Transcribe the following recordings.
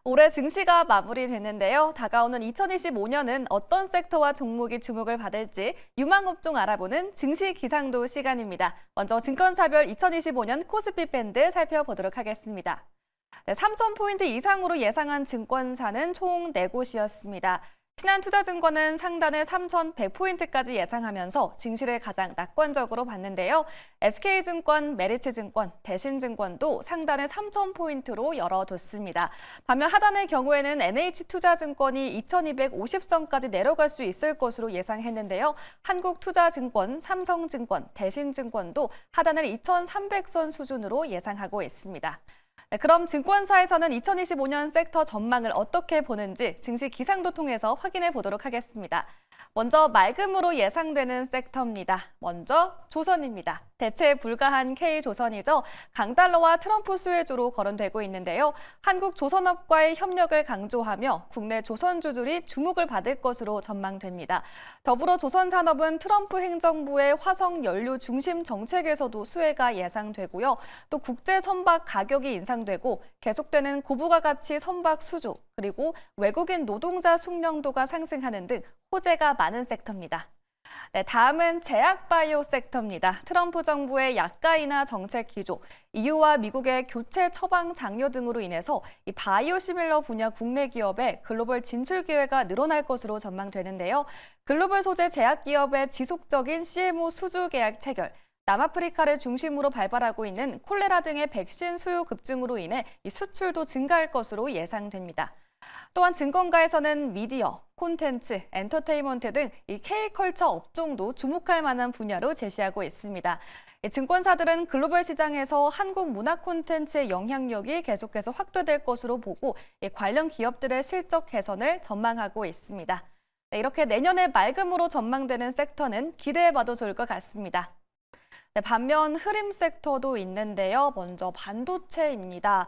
올해 증시가 마무리됐는데요. 다가오는 2025년은 어떤 섹터와 종목이 주목을 받을지 유망업종 알아보는 증시 기상도 시간입니다. 먼저 증권사별 2025년 코스피 밴드 살펴보도록 하겠습니다. 3,000포인트 이상으로 예상한 증권사는 총 4곳이었습니다. 신한투자증권은 상단을 3,100포인트까지 예상하면서 증시를 가장 낙관적으로 봤는데요. SK증권, 메리츠증권, 대신증권도 상단을 3,000포인트로 열어뒀습니다. 반면 하단의 경우에는 NH투자증권이 2,250선까지 내려갈 수 있을 것으로 예상했는데요. 한국투자증권, 삼성증권, 대신증권도 하단을 2,300선 수준으로 예상하고 있습니다. 그럼 증권사에서는 2025년 섹터 전망을 어떻게 보는지 증시 기상도 통해서 확인해 보도록 하겠습니다. 먼저 맑음으로 예상되는 섹터입니다. 먼저 조선입니다. 대체 불가한 K조선이죠. 강달러와 트럼프 수혜주로 거론되고 있는데요. 한국조선업과의 협력을 강조하며 국내 조선주들이 주목을 받을 것으로 전망됩니다. 더불어 조선산업은 트럼프 행정부의 화석 연료 중심 정책에서도 수혜가 예상되고요. 또 국제 선박 가격이 인상되고 계속되는 고부가 가치 선박 수주, 그리고 외국인 노동자 숙련도가 상승하는 등 호재가 많은 섹터입니다. 네, 다음은 제약바이오 섹터입니다. 트럼프 정부의 약가 인하 정책 기조, EU와 미국의 교체 처방 장려 등으로 인해서 이 바이오 시밀러 분야 국내 기업의 글로벌 진출 기회가 늘어날 것으로 전망되는데요. 글로벌 소재 제약 기업의 지속적인 CMO 수주 계약 체결, 남아프리카를 중심으로 발발하고 있는 콜레라 등의 백신 수요 급증으로 인해 이 수출도 증가할 것으로 예상됩니다. 또한 증권가에서는 미디어, 콘텐츠, 엔터테인먼트 등 이 K컬처 업종도 주목할 만한 분야로 제시하고 있습니다. 증권사들은 글로벌 시장에서 한국 문화 콘텐츠의 영향력이 계속해서 확대될 것으로 보고 관련 기업들의 실적 개선을 전망하고 있습니다. 이렇게 내년에 맑음으로 전망되는 섹터는 기대해봐도 좋을 것 같습니다. 네, 반면 흐림 섹터도 있는데요. 먼저 반도체입니다.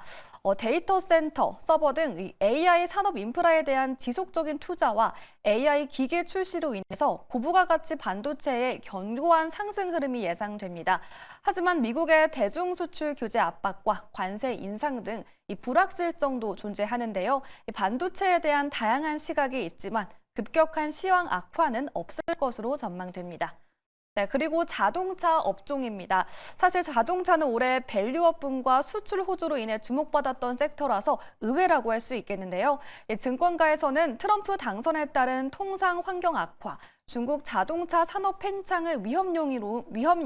데이터 센터, 서버 등 AI 산업 인프라에 대한 지속적인 투자와 AI 기계 출시로 인해서 고부가 가치 반도체의 견고한 상승 흐름이 예상됩니다. 하지만 미국의 대중 수출 규제 압박과 관세 인상 등 이 불확실성도 존재하는데요. 이 반도체에 대한 다양한 시각이 있지만 급격한 시황 악화는 없을 것으로 전망됩니다. 네, 그리고 자동차 업종입니다. 사실 자동차는 올해 밸류업 붐과 수출 호조로 인해 주목받았던 섹터라서 의외라고 할 수 있겠는데요. 증권가에서는 트럼프 당선에 따른 통상 환경 악화, 중국 자동차 산업 팽창을 위험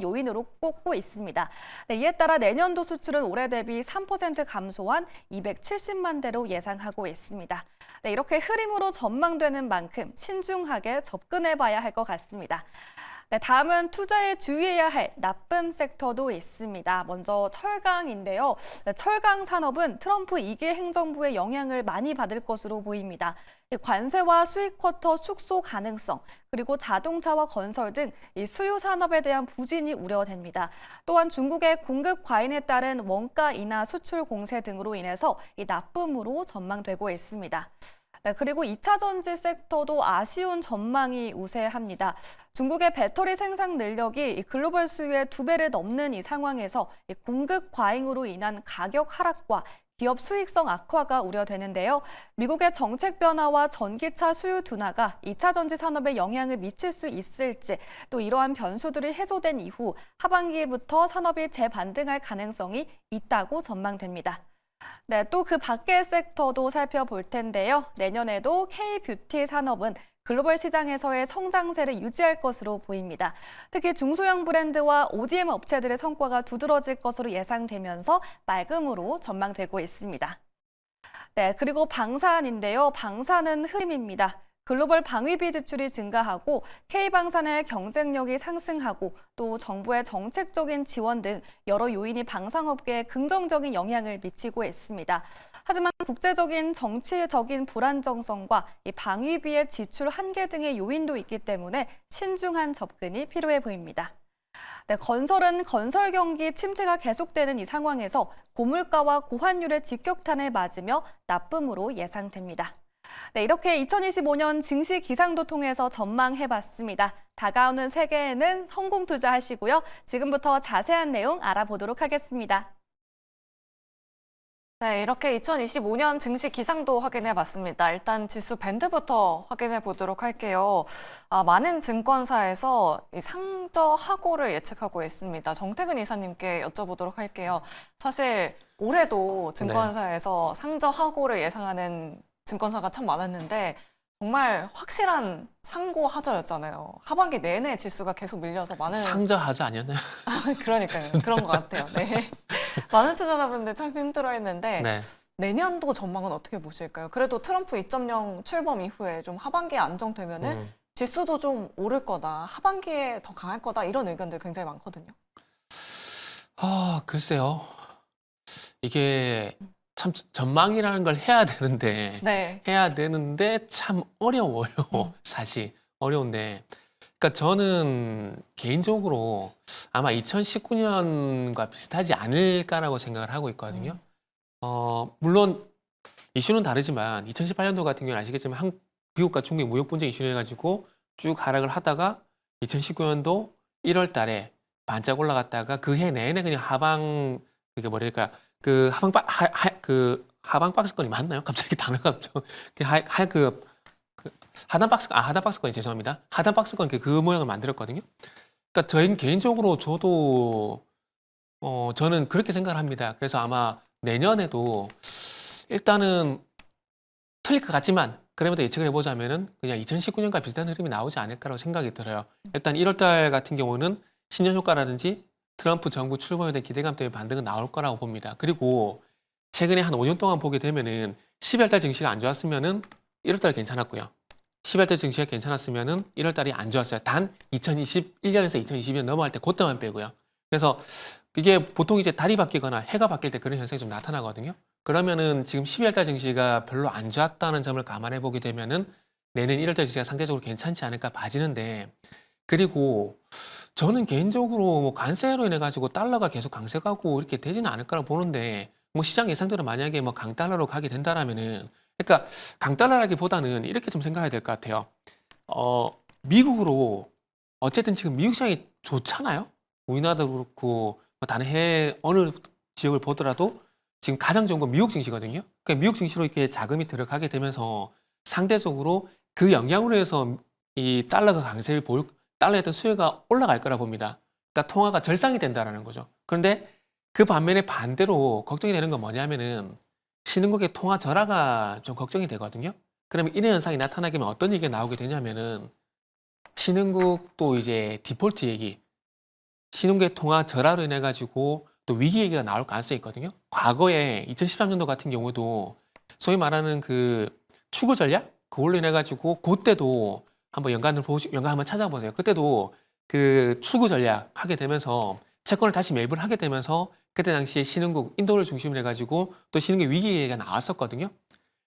요인으로 꼽고 있습니다. 네, 이에 따라 내년도 수출은 올해 대비 3% 감소한 270만 대로 예상하고 있습니다. 네, 이렇게 흐림으로 전망되는 만큼 신중하게 접근해봐야 할 것 같습니다. 네, 다음은 투자에 주의해야 할 나쁨 섹터도 있습니다. 먼저 철강인데요. 네, 철강 산업은 트럼프 2기 행정부의 영향을 많이 받을 것으로 보입니다. 관세와 수익 쿼터 축소 가능성, 그리고 자동차와 건설 등 수요 산업에 대한 부진이 우려됩니다. 또한 중국의 공급 과잉에 따른 원가 인하 수출 공세 등으로 인해서 이 나쁨으로 전망되고 있습니다. 네, 그리고 2차 전지 섹터도 아쉬운 전망이 우세합니다. 중국의 배터리 생산 능력이 글로벌 수요의 2배를 넘는 이 상황에서 공급 과잉으로 인한 가격 하락과 기업 수익성 악화가 우려되는데요. 미국의 정책 변화와 전기차 수요 둔화가 2차 전지 산업에 영향을 미칠 수 있을지, 또 이러한 변수들이 해소된 이후 하반기부터 산업이 재반등할 가능성이 있다고 전망됩니다. 네, 또 그 밖의 섹터도 살펴볼 텐데요. 내년에도 K-뷰티 산업은 글로벌 시장에서의 성장세를 유지할 것으로 보입니다. 특히 중소형 브랜드와 ODM 업체들의 성과가 두드러질 것으로 예상되면서 맑음으로 전망되고 있습니다. 네, 그리고 방산인데요. 방산은 흐림입니다. 글로벌 방위비 지출이 증가하고 K방산의 경쟁력이 상승하고 또 정부의 정책적인 지원 등 여러 요인이 방산업계에 긍정적인 영향을 미치고 있습니다. 하지만 국제적인 정치적인 불안정성과 이 방위비의 지출 한계 등의 요인도 있기 때문에 신중한 접근이 필요해 보입니다. 네, 건설은 건설 경기 침체가 계속되는 이 상황에서 고물가와 고환율의 직격탄을 맞으며 나쁨으로 예상됩니다. 네, 이렇게 2025년 증시 기상도 통해서 전망해봤습니다. 다가오는 세계에는 성공 투자하시고요. 지금부터 자세한 내용 알아보도록 하겠습니다. 네, 이렇게 2025년 증시 기상도 확인해 봤습니다. 일단 지수 밴드부터 확인해 보도록 할게요. 많은 증권사에서 이 상저하고를 예측하고 있습니다. 정태근 이사님께 여쭤보도록 할게요. 사실 올해도 네. 증권사에서 상저하고를 예상하는 증권사가 참 많았는데 정말 확실한 상고하저였잖아요. 하반기 내내 지수가 계속 밀려서 많은 상저하자 아니었나요? 그러니까요. 그런 것 같아요. 네. 많은 투자자분들 참 힘들어했는데 네. 내년도 전망은 어떻게 보실까요? 그래도 트럼프 2.0 출범 이후에 좀 하반기에 안정되면은 지수도 좀 오를 거다, 하반기에 더 강할 거다 이런 의견들 굉장히 많거든요. 글쎄요. 이게 참 전망이라는 걸 네. 해야 되는데 참 어려워요. 사실 어려운데. 그러니까 저는 개인적으로 아마 2019년과 비슷하지 않을까라고 생각을 하고 있거든요. 물론 이슈는 다르지만 2018년도 같은 경우는 아시겠지만 미국과 중국의 무역 분쟁 이슈를 해가지고 쭉 하락을 하다가 2019년도 1월 달에 반짝 올라갔다가 그 해 내내 그냥 그게 뭐랄까 그 하방 박스권이 맞나요? 갑자기 단어가 없죠. 하단 박스권이 죄송합니다. 하단 박스권 그 모양을 만들었거든요. 그러니까 저희 개인적으로 저는 그렇게 생각을 합니다. 그래서 아마 내년에도 일단은 틀릴 것 같지만 그래도 예측을 해보자면은 그냥 2019년과 비슷한 흐름이 나오지 않을까라고 생각이 들어요. 일단 1월 달 같은 경우는 신년 효과라든지 트럼프 정부 출범에 대한 기대감 때문에 반등은 나올 거라고 봅니다. 그리고 최근에 한 5년 동안 보게 되면은 12월 달 증시가 안 좋았으면은 1월 달 괜찮았고요. 12월 달 증시가 괜찮았으면은 1월 달이 안 좋았어요. 단 2021년에서 2022년 넘어갈 때 그때만 빼고요. 그래서 이게 보통 이제 달이 바뀌거나 해가 바뀔 때 그런 현상이 좀 나타나거든요. 그러면은 지금 12월 달 증시가 별로 안 좋았다는 점을 감안해 보게 되면은 내년 1월 달 증시가 상대적으로 괜찮지 않을까 봐지는데, 그리고 저는 개인적으로 뭐 관세로 인해 가지고 달러가 계속 강세가고 이렇게 되지는 않을 거라 보는데, 뭐 시장 예상대로 만약에 뭐 강달러로 가게 된다라면은, 그러니까 강달러라기보다는 이렇게 좀 생각해야 될 것 같아요. 미국으로 어쨌든 지금 미국 시장이 좋잖아요. 우리나라도 그렇고 뭐 다른 해외 어느 지역을 보더라도 지금 가장 좋은 건 미국 증시거든요. 그러니까 미국 증시로 이렇게 자금이 들어가게 되면서 상대적으로 그 영향으로 해서 이 달러에 어떤 수요가 올라갈 거라 봅니다. 그러니까 통화가 절상이 된다라는 거죠. 그런데 그 반면에 반대로 걱정이 되는 건 뭐냐면은 신흥국의 통화 절하가 좀 걱정이 되거든요. 그러면 이런 현상이 나타나게 되면 어떤 얘기가 나오게 되냐면은 신흥국도 이제 디폴트 얘기, 신흥국의 통화 절하로 인해 가지고 또 위기 얘기가 나올 가능성이 있거든요. 과거에 2013년도 같은 경우도 소위 말하는 그 추구 전략 그걸로 인해 가지고 그때도 한번 연간 한번 찾아보세요. 그때도 그 추구 전략 하게 되면서 채권을 다시 매입을 하게 되면서 그때 당시에 신흥국 인도를 중심으로 해가지고 또 신흥국 위기 얘기가 나왔었거든요.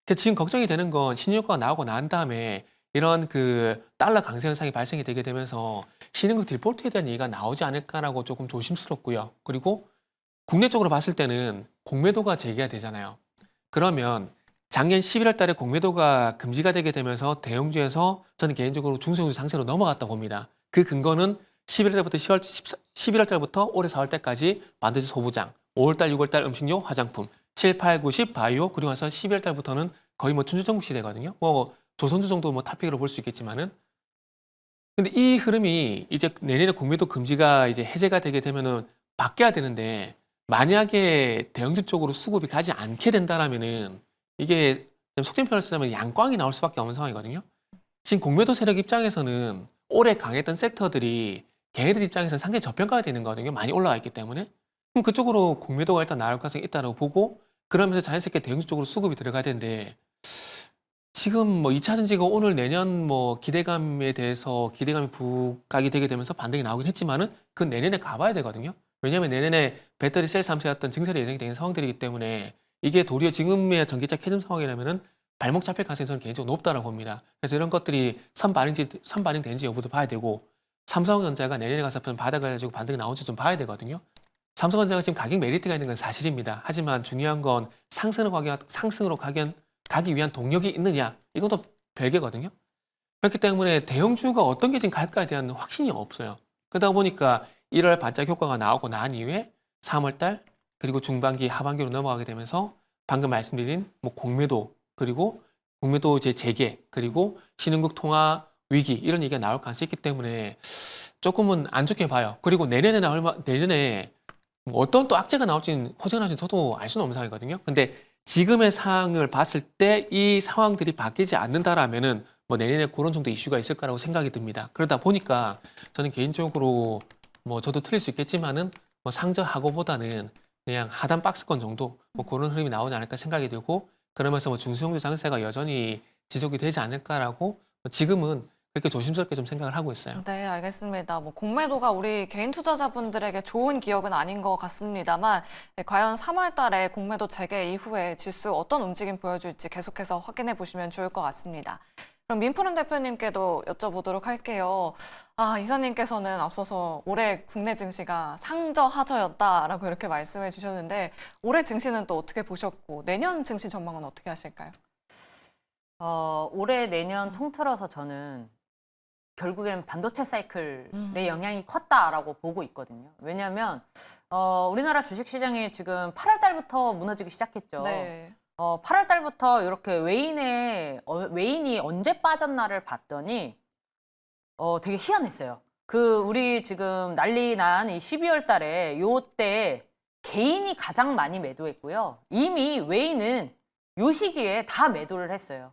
근데 지금 걱정이 되는 건 신효과가 나오고 난 다음에 이런 그 달러 강세 현상이 발생이 되게 되면서 신흥국 디폴트에 대한 얘기가 나오지 않을까라고 조금 조심스럽고요. 그리고 국내적으로 봤을 때는 공매도가 제기가 되잖아요. 그러면 작년 11월 달에 공매도가 금지가 되게 되면서 대형주에서 저는 개인적으로 중소형주 상세로 넘어갔다고 봅니다. 그 근거는 11월 달부터 올해 4월 달까지 반드시 소부장, 5월 달, 6월 달 음식료, 화장품, 7, 8, 9, 10 바이오, 그리고 나서 12월 달부터는 거의 뭐 춘추전국 시대거든요. 뭐 조선주 정도 뭐 탑픽으로 볼 수 있겠지만은. 근데 이 흐름이 이제 내년에 공매도 금지가 이제 해제가 되게 되면은 바뀌어야 되는데, 만약에 대형주 쪽으로 수급이 가지 않게 된다라면은 이게 좀 속된 표현을 쓰자면 양광이 나올 수밖에 없는 상황이거든요. 지금 공매도 세력 입장에서는 올해 강했던 섹터들이 걔네들 입장에서는 상당히 저평가가 되는 거거든요. 많이 올라와 있기 때문에. 그럼 그쪽으로 공매도가 일단 나올 가능성이 있다고 보고, 그러면서 자연스럽게 대형주 쪽으로 수급이 들어가야 되는데, 지금 뭐 2차 전지가 오늘 내년 뭐 기대감에 대해서 기대감이 부각이 되게 되면서 반등이 나오긴 했지만은 그 내년에 가봐야 되거든요. 왜냐하면 내년에 배터리 셀 3세였던 증설이 예상이 되는 상황들이기 때문에 이게 도리어 지금의 전기차 캐즘 상황이라면은 발목 잡힐 가능성이 저는 개인적으로 높다고 봅니다. 그래서 이런 것들이 선반영되는지 여부도 봐야 되고, 삼성전자가 내년에 가서 바닥을 가지고 반등이 나온지 좀 봐야 되거든요. 삼성전자가 지금 가격 메리트가 있는 건 사실입니다. 하지만 중요한 건 상승으로 가기 위한 동력이 있느냐, 이것도 별개거든요. 그렇기 때문에 대형주가 어떤 게 지금 갈까에 대한 확신이 없어요. 그러다 보니까 1월 반짝 효과가 나오고 난 이후에 3월 달 그리고 중반기 하반기로 넘어가게 되면서 방금 말씀드린 뭐 공매도 그리고 공매도 이제 재개 그리고 신흥국 통화 위기 이런 얘기가 나올 가능성이 있기 때문에 조금은 안 좋게 봐요. 그리고 내년에 뭐 어떤 또 악재가 나올지는 호재가 나올지 저도 알 수는 없는 상황이거든요. 근데 지금의 상황을 봤을 때 이 상황들이 바뀌지 않는다라면은 뭐 내년에 그런 정도 이슈가 있을 거라고 생각이 듭니다. 그러다 보니까 저는 개인적으로 뭐 저도 틀릴 수 있겠지만은 뭐 상저하고보다는 그냥 하단 박스권 정도 뭐 그런 흐름이 나오지 않을까 생각이 들고 그러면서 뭐 중소형주 장세가 여전히 지속이 되지 않을까라고 지금은 그렇게 조심스럽게 좀 생각을 하고 있어요. 네, 알겠습니다. 뭐 공매도가 우리 개인 투자자분들에게 좋은 기억은 아닌 것 같습니다만 과연 3월 달에 공매도 재개 이후에 지수 어떤 움직임 보여줄지 계속해서 확인해 보시면 좋을 것 같습니다. 그럼 민푸른 대표님께도 여쭤보도록 할게요. 이사님께서는 앞서서 올해 국내 증시가 상저하저였다라고 이렇게 말씀해 주셨는데 올해 증시는 또 어떻게 보셨고 내년 증시 전망은 어떻게 하실까요? 올해 내년 통틀어서 저는 결국엔 반도체 사이클의 영향이 컸다라고 보고 있거든요. 왜냐하면 우리나라 주식시장이 지금 8월 달부터 무너지기 시작했죠. 네. 8월 달부터 이렇게 외인이 언제 빠졌나를 봤더니 되게 희한했어요. 우리 지금 난리 난 이 12월 달에 요때 개인이 가장 많이 매도했고요. 이미 외인은 요 시기에 다 매도를 했어요.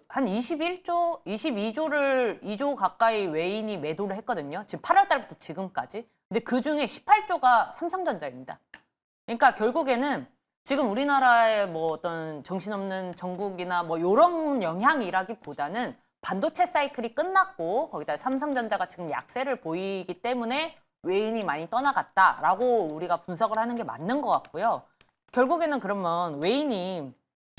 한 21조, 2조 가까이 외인이 매도를 했거든요. 지금 8월 달부터 지금까지. 근데 그 중에 18조가 삼성전자입니다. 그러니까 결국에는 지금 우리나라의 뭐 어떤 정신없는 정국이나 뭐 이런 영향이라기보다는 반도체 사이클이 끝났고 거기다 삼성전자가 지금 약세를 보이기 때문에 외인이 많이 떠나갔다라고 우리가 분석을 하는 게 맞는 것 같고요. 결국에는 그러면 외인이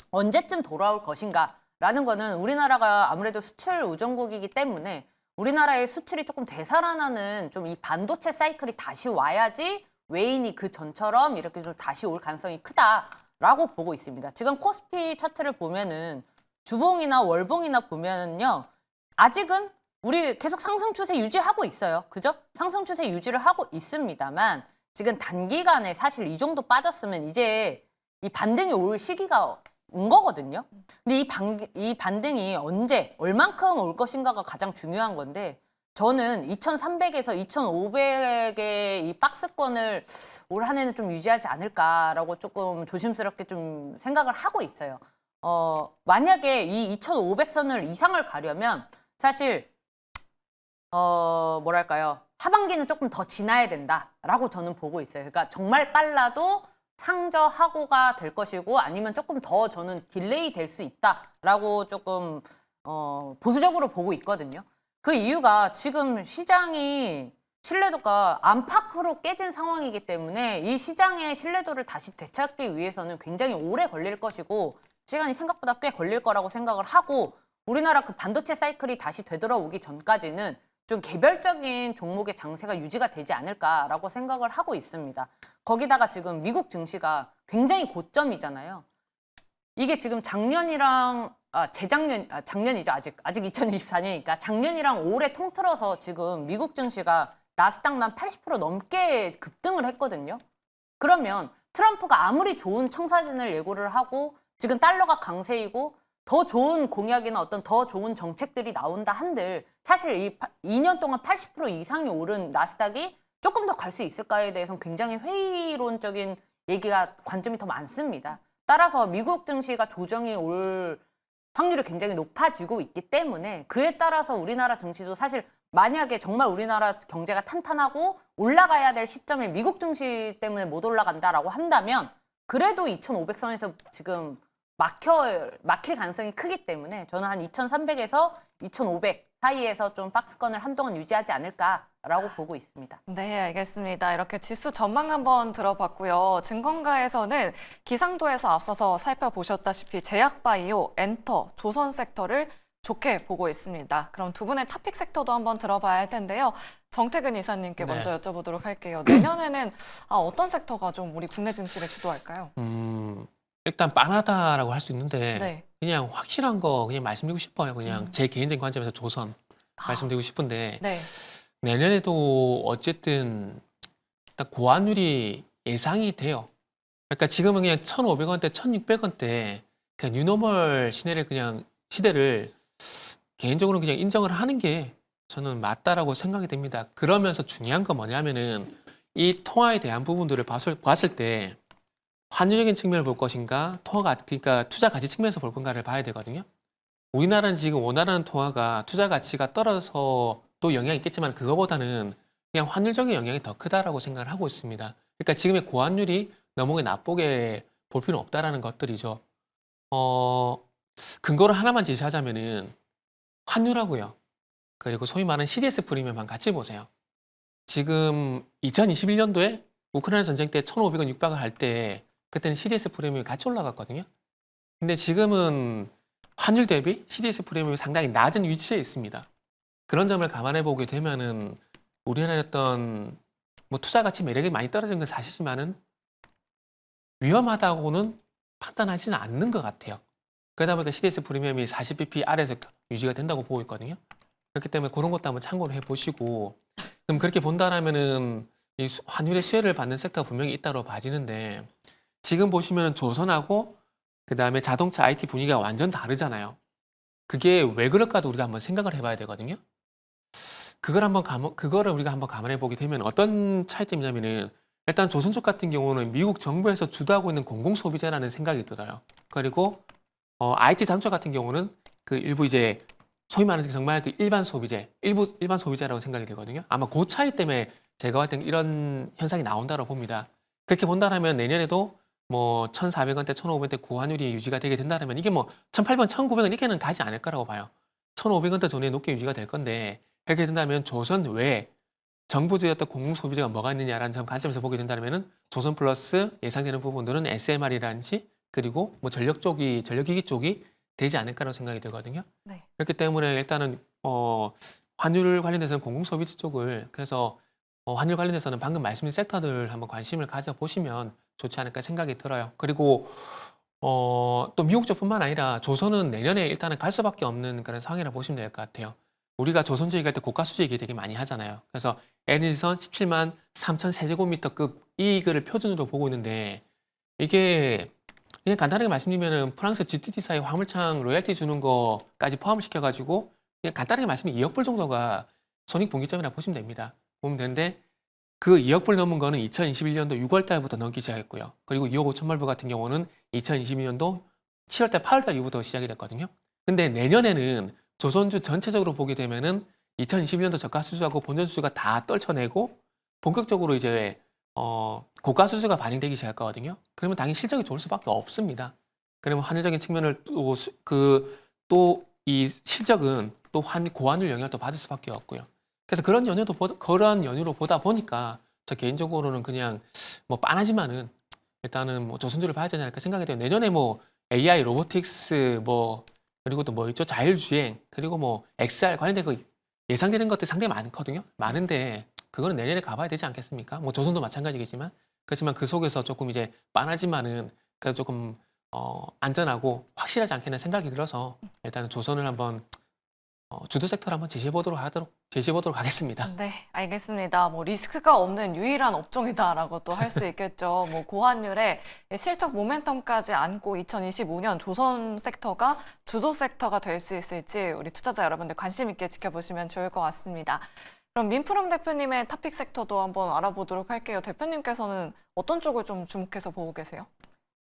언제쯤 돌아올 것인가라는 거는 우리나라가 아무래도 수출 우정국이기 때문에 우리나라의 수출이 조금 되살아나는 좀 이 반도체 사이클이 다시 와야지 외인이 그 전처럼 이렇게 좀 다시 올 가능성이 크다라고 보고 있습니다. 지금 코스피 차트를 보면은 주봉이나 월봉이나 보면은요. 아직은 우리 계속 상승 추세 유지하고 있어요. 그죠? 상승 추세 유지를 하고 있습니다만 지금 단기간에 사실 이 정도 빠졌으면 이제 이 반등이 올 시기가 온 거거든요. 근데 이 반등이 언제, 얼만큼 올 것인가가 가장 중요한 건데 저는 2,300에서 2,500의 이 박스권을 올 한 해는 좀 유지하지 않을까라고 조금 조심스럽게 좀 생각을 하고 있어요. 만약에 이 2,500선을 이상을 가려면 사실 뭐랄까요? 하반기는 조금 더 지나야 된다라고 저는 보고 있어요. 그러니까 정말 빨라도 상저하고가 될 것이고 아니면 조금 더 저는 딜레이 될 수 있다라고 조금 보수적으로 보고 있거든요. 그 이유가 지금 시장이 신뢰도가 안팎으로 깨진 상황이기 때문에 이 시장의 신뢰도를 다시 되찾기 위해서는 굉장히 오래 걸릴 것이고 시간이 생각보다 꽤 걸릴 거라고 생각을 하고 우리나라 그 반도체 사이클이 다시 되돌아오기 전까지는 좀 개별적인 종목의 장세가 유지가 되지 않을까라고 생각을 하고 있습니다. 거기다가 지금 미국 증시가 굉장히 고점이잖아요. 이게 지금 작년이랑 작년이죠. 아직 2024년이니까 작년이랑 올해 통틀어서 지금 미국 증시가 나스닥만 80% 넘게 급등을 했거든요. 그러면 트럼프가 아무리 좋은 청사진을 예고를 하고 지금 달러가 강세이고 더 좋은 공약이나 어떤 더 좋은 정책들이 나온다 한들 사실 이 2년 동안 80% 이상이 오른 나스닥이 조금 더 갈 수 있을까에 대해서는 굉장히 회의론적인 관점이 더 많습니다. 따라서 미국 증시가 조정이 올 확률이 굉장히 높아지고 있기 때문에 그에 따라서 우리나라 증시도 사실 만약에 정말 우리나라 경제가 탄탄하고 올라가야 될 시점에 미국 증시 때문에 못 올라간다라고 한다면 그래도 2,500선에서 지금 막힐 가능성이 크기 때문에 저는 한 2,300에서 2,500 사이에서 좀 박스권을 한동안 유지하지 않을까라고 보고 있습니다. 네, 알겠습니다. 이렇게 지수 전망 한번 들어봤고요. 증권가에서는 기상도에서 앞서서 살펴보셨다시피 제약바이오, 엔터, 조선 섹터를 좋게 보고 있습니다. 그럼 두 분의 토픽 섹터도 한번 들어봐야 할 텐데요. 정태근 이사님께 네. 먼저 여쭤보도록 할게요. 내년에는 어떤 섹터가 좀 우리 국내 증시를 주도할까요? 일단 빤하다라고 할 수 있는데 네. 그냥 확실한 거 그냥 말씀드리고 싶어요. 그냥 제 개인적인 관점에서 조선 말씀드리고 싶은데 네. 내년에도 어쨌든 일단 고환율이 예상이 돼요. 그러니까 지금은 그냥 1,500원대, 1,600원대 그냥 뉴노멀 시대를 개인적으로 그냥 인정을 하는 게 저는 맞다라고 생각이 됩니다. 그러면서 중요한 건 뭐냐면은 이 통화에 대한 부분들을 봤을 때 환율적인 측면을 볼 것인가, 그러니까 투자 가치 측면에서 볼 건가를 봐야 되거든요. 우리나라는 지금 원활한 통화가 투자 가치가 떨어져도 영향이 있겠지만 그거보다는 그냥 환율적인 영향이 더 크다라고 생각을 하고 있습니다. 그러니까 지금의 고환율이 너무 나쁘게 볼 필요는 없다라는 것들이죠. 근거를 하나만 제시하자면은 환율하고요. 그리고 소위 말하는 CDS 프리미엄만 같이 보세요. 지금 2021년도에 우크라이나 전쟁 때 1,500원 육박을 할 때 그때는 CDS 프리미엄이 같이 올라갔거든요. 근데 지금은 환율 대비 CDS 프리미엄이 상당히 낮은 위치에 있습니다. 그런 점을 감안해 보게 되면은 우리나라의 어떤 뭐 투자 가치 매력이 많이 떨어진 건 사실이지만은 위험하다고는 판단하지는 않는 것 같아요. 그러다 보니까 CDS 프리미엄이 40bp 아래에서 유지가 된다고 보고 있거든요. 그렇기 때문에 그런 것도 한번 참고를 해보시고, 그럼 그렇게 본다라면은 이 환율의 수혜를 받는 섹터가 분명히 있다고 봐지는데, 지금 보시면은 조선하고 그 다음에 자동차 IT 분위기가 완전 다르잖아요. 그게 왜 그럴까도 우리가 한번 생각을 해봐야 되거든요. 그거를 우리가 한번 감안해 보게 되면 어떤 차이점이냐면은 일단 조선 쪽 같은 경우는 미국 정부에서 주도하고 있는 공공소비재라는 생각이 들어요. 그리고 IT 장쪽 같은 경우는 그 일부 이제 소위 말하는 정말 그 일반 소비재라고 생각이 들거든요. 아마 그 차이 때문에 제가 봤을 때 이런 현상이 나온다고 봅니다. 그렇게 본다면 내년에도 뭐 1,400원대, 1,500원대 고환율이 유지가 되게 된다면 이게 뭐 1,800원, 1,900원 이렇게는 가지 않을 거라고 봐요. 1,500원대 전에 높게 유지가 될 건데 그렇게 된다면 조선 외에 정부주의였던 공공소비재가 뭐가 있느냐라는 점 관점에서 보게 된다면 조선 플러스 예상되는 부분들은 SMR이라든지 그리고 뭐 전력기기 쪽이 되지 않을까라고 생각이 들거든요. 네. 그렇기 때문에 일단은 환율 관련돼서는 공공소비재 쪽을 그래서 환율 관련돼서는 방금 말씀드린 섹터들 한번 관심을 가져보시면 좋지 않을까 생각이 들어요. 그리고 또 미국 쪽뿐만 아니라 조선은 내년에 일단은 갈 수밖에 없는 그런 상황이라 보시면 될 것 같아요. 우리가 조선주 얘기할 때 고가수주 얘기 되게 많이 하잖아요. 그래서 에디슨 17만 3천 세제곱미터급 이익을 표준으로 보고 있는데 이게 그냥 간단하게 말씀드리면 프랑스 GTT사의 화물창 로열티 주는 거까지 포함을 시켜가지고 그냥 간단하게 말씀드리면 2억 불 정도가 손익분기점이라 보시면 됩니다. 보면 되는데 그 2억 불 넘은 거는 2021년도 6월 달부터 넘기 시작했고요. 그리고 2억 5천만 불 같은 경우는 2022년도 7월 달, 8월 달 이후부터 시작이 됐거든요. 근데 내년에는 조선주 전체적으로 보게 되면은 2022년도 저가 수주하고 본전 수주가 다 떨쳐내고 본격적으로 이제 고가 수주가 반영되기 시작할 거거든요. 그러면 당연히 실적이 좋을 수밖에 없습니다. 그러면 환율적인 측면을 또 이 실적은 또 고환율 영향을 또 받을 수밖에 없고요. 그래서 그런 연유로 보다 보니까 저 개인적으로는 그냥 뭐 빤하지만은 일단은 뭐 조선주를 봐야 되지 않을까 생각이 돼요. 내년에 뭐 AI, 로보틱스 뭐 그리고 또 뭐 있죠? 자율주행 그리고 뭐 XR 관련된 거 예상되는 것들이 상당히 많거든요. 많은데 그거는 내년에 가봐야 되지 않겠습니까? 뭐 조선도 마찬가지겠지만 그렇지만 그 속에서 조금 이제 빤하지만은 그래도 조금 안전하고 확실하지 않겠나 생각이 들어서 일단은 조선을 한번 주도 섹터를 한번 제시해보도록 하겠습니다. 네, 알겠습니다. 뭐 리스크가 없는 유일한 업종이다라고 또 할 수 있겠죠. 뭐 고환율에 실적 모멘텀까지 안고 2025년 조선 섹터가 주도 섹터가 될 수 있을지 우리 투자자 여러분들 관심 있게 지켜보시면 좋을 것 같습니다. 그럼 민프롬 대표님의 토픽 섹터도 한번 알아보도록 할게요. 대표님께서는 어떤 쪽을 좀 주목해서 보고 계세요?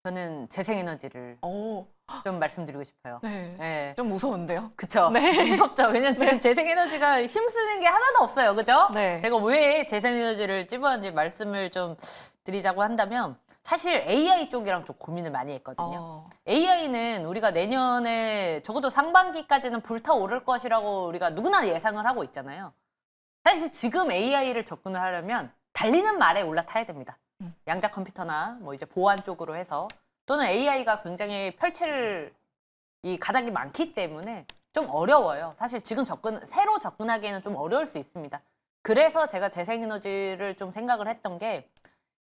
저는 재생에너지를 오, 좀 말씀드리고 싶어요. 네. 네. 좀 무서운데요? 그쵸. 네. 무섭죠. 왜냐면 지금 재생에너지가 힘쓰는 게 하나도 없어요. 그죠? 네. 제가 왜 재생에너지를 집어왔는지 말씀을 좀 드리자고 한다면 사실 AI 쪽이랑 좀 고민을 많이 했거든요. AI는 우리가 내년에 적어도 상반기까지는 불타오를 것이라고 우리가 누구나 예상을 하고 있잖아요. 사실 지금 AI를 접근을 하려면 달리는 말에 올라타야 됩니다. 양자 컴퓨터나 뭐 이제 보안 쪽으로 해서 또는 AI가 굉장히 펼칠 이 가닥이 많기 때문에 좀 어려워요. 사실 지금 새로 접근하기에는 좀 어려울 수 있습니다. 그래서 제가 재생에너지를 좀 생각을 했던 게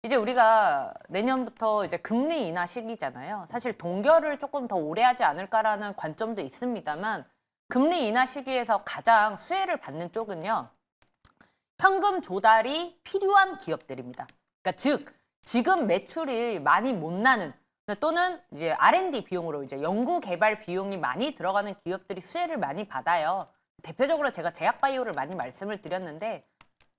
이제 우리가 내년부터 이제 금리 인하 시기잖아요. 사실 동결을 조금 더 오래 하지 않을까라는 관점도 있습니다만 금리 인하 시기에서 가장 수혜를 받는 쪽은요. 현금 조달이 필요한 기업들입니다. 그러니까 즉 지금 매출이 많이 못 나는 또는 이제 R&D 비용으로 이제 연구 개발 비용이 많이 들어가는 기업들이 수혜를 많이 받아요. 대표적으로 제가 제약바이오를 많이 말씀을 드렸는데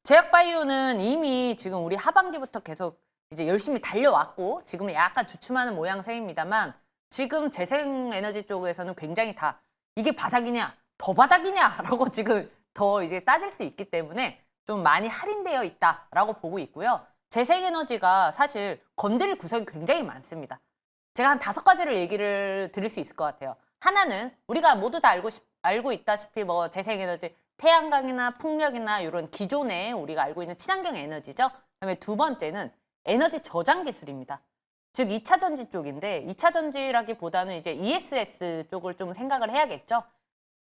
제약바이오는 이미 지금 우리 하반기부터 계속 이제 열심히 달려왔고 지금은 약간 주춤하는 모양새입니다만 지금 재생에너지 쪽에서는 굉장히 다 이게 바닥이냐 더 바닥이냐라고 지금 더 이제 따질 수 있기 때문에 좀 많이 할인되어 있다라고 보고 있고요. 재생에너지가 사실 건드릴 구석이 굉장히 많습니다. 제가 한 5가지를 얘기를 드릴 수 있을 것 같아요. 하나는 우리가 모두 다 알고 있다시피 뭐 재생에너지 태양광이나 풍력이나 이런 기존에 우리가 알고 있는 친환경 에너지죠. 그다음에 두 번째는 에너지 저장 기술입니다. 즉 2차 전지 쪽인데 2차 전지라기보다는 이제 ESS 쪽을 좀 생각을 해야겠죠.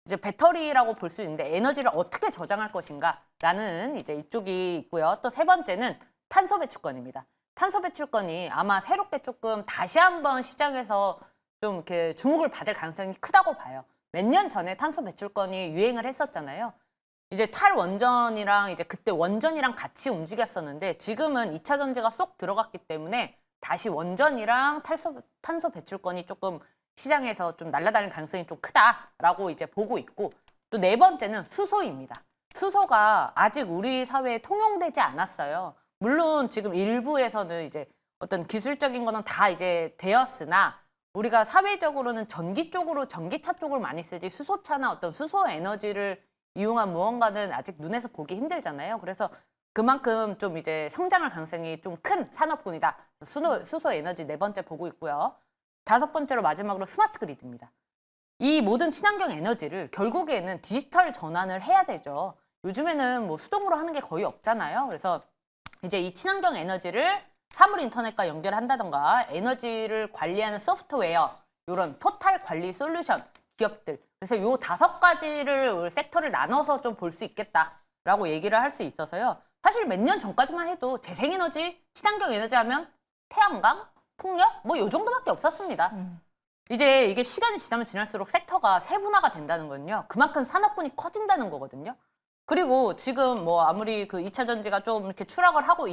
이제 배터리라고 볼 수 있는데 에너지를 어떻게 저장할 것인가라는 이제 이쪽이 있고요. 또 세 번째는 탄소 배출권입니다. 탄소 배출권이 아마 새롭게 조금 다시 한번 시장에서 좀 이렇게 주목을 받을 가능성이 크다고 봐요. 몇 년 전에 탄소 배출권이 유행을 했었잖아요. 이제 탈원전이랑 이제 그때 원전이랑 같이 움직였었는데 지금은 2차 전지가 쏙 들어갔기 때문에 다시 원전이랑 탄소 배출권이 조금 시장에서 좀 날아다닐 가능성이 좀 크다라고 이제 보고 있고 또 네 번째는 수소입니다. 수소가 아직 우리 사회에 통용되지 않았어요. 물론 지금 일부에서는 이제 어떤 기술적인 거는 다 이제 되었으나 우리가 사회적으로는 전기 쪽으로 전기차 쪽을 많이 쓰지 수소차나 어떤 수소 에너지를 이용한 무언가는 아직 눈에서 보기 힘들잖아요. 그래서 그만큼 좀 이제 성장할 가능성이 좀 큰 산업군이다. 수소 에너지 네 번째 보고 있고요. 다섯 번째로 마지막으로 스마트 그리드입니다. 이 모든 친환경 에너지를 결국에는 디지털 전환을 해야 되죠. 요즘에는 뭐 수동으로 하는 게 거의 없잖아요. 그래서 이제 이 친환경 에너지를 사물 인터넷과 연결한다던가 에너지를 관리하는 소프트웨어 이런 토탈 관리 솔루션 기업들 그래서 요 5가지를 섹터를 나눠서 좀 볼 수 있겠다라고 얘기를 할 수 있어서요. 사실 몇 년 전까지만 해도 재생에너지, 친환경 에너지 하면 태양광, 풍력 뭐 요 정도밖에 없었습니다. 이제 이게 시간이 지나면 지날수록 сек터가 세분화가 된다는 건요. 그만큼 산업군이 커진다는 거거든요. 그리고 지금 뭐 아무리 그 2차 전지가 좀 이렇게 추락을 하고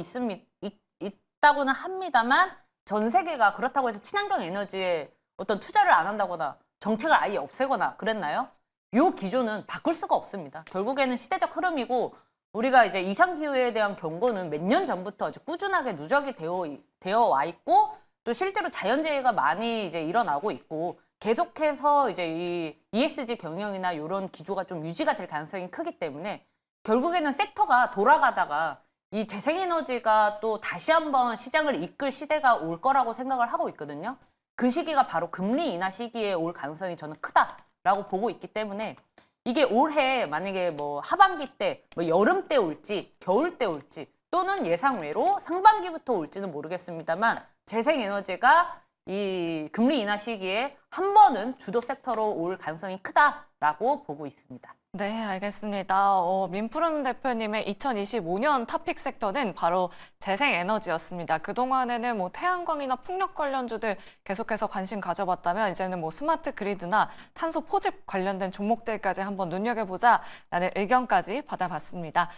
있다고는 합니다만 전 세계가 그렇다고 해서 친환경 에너지에 어떤 투자를 안 한다거나 정책을 아예 없애거나 그랬나요? 요 기조는 바꿀 수가 없습니다. 결국에는 시대적 흐름이고 우리가 이제 이상기후에 대한 경고는 몇 년 전부터 아주 꾸준하게 누적이 되어 와 있고 또 실제로 자연재해가 많이 이제 일어나고 있고 계속해서 이제 이 ESG 경영이나 이런 기조가 좀 유지가 될 가능성이 크기 때문에 결국에는 섹터가 돌아가다가 이 재생에너지가 또 다시 한번 시장을 이끌 시대가 올 거라고 생각을 하고 있거든요. 그 시기가 바로 금리 인하 시기에 올 가능성이 저는 크다라고 보고 있기 때문에 이게 올해 만약에 뭐 하반기 때, 뭐 여름 때 올지, 겨울 때 올지 또는 예상외로 상반기부터 올지는 모르겠습니다만 재생에너지가 이 금리 인하 시기에 한 번은 주도 섹터로 올 가능성이 크다라고 보고 있습니다. 네, 알겠습니다. 민푸른 대표님의 2025년 탑픽 섹터는 바로 재생에너지였습니다. 그동안에는 뭐 태양광이나 풍력 관련주들 계속해서 관심 가져봤다면 이제는 뭐 스마트 그리드나 탄소 포집 관련된 종목들까지 한번 눈여겨보자라는 의견까지 받아봤습니다.